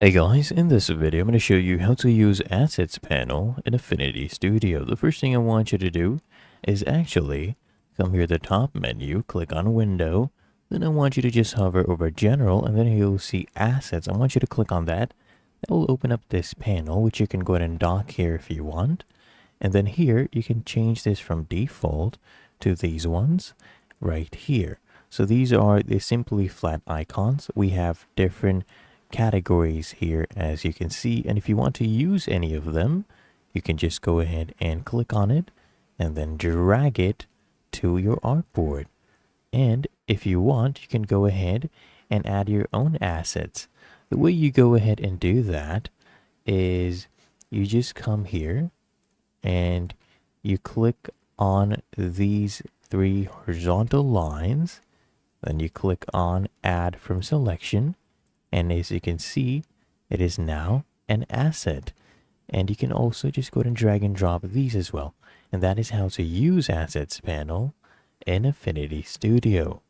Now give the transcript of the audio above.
Hey guys, in this video I'm going to show you how to use Assets panel in Affinity Studio. The first thing I want you to do is actually come here to the top menu, click on Window, then I want you to just hover over General and then you'll see Assets. I want you to click on that. That will open up this panel, which you can go ahead and dock here if you want. And then here you can change this from default to these ones right here. So these are the simply flat icons. We have different categories here, as you can see, and if you want to use any of them, you can just go ahead and click on it and then drag it to your artboard. And if you want, you can go ahead and add your own assets. The way you go ahead and do that is you just come here and you click on these three horizontal lines, then you click on add from selection. And as you can see, it is now an asset. And you can also just go ahead and drag and drop these as well. And that is how to use Assets panel in Affinity Studio.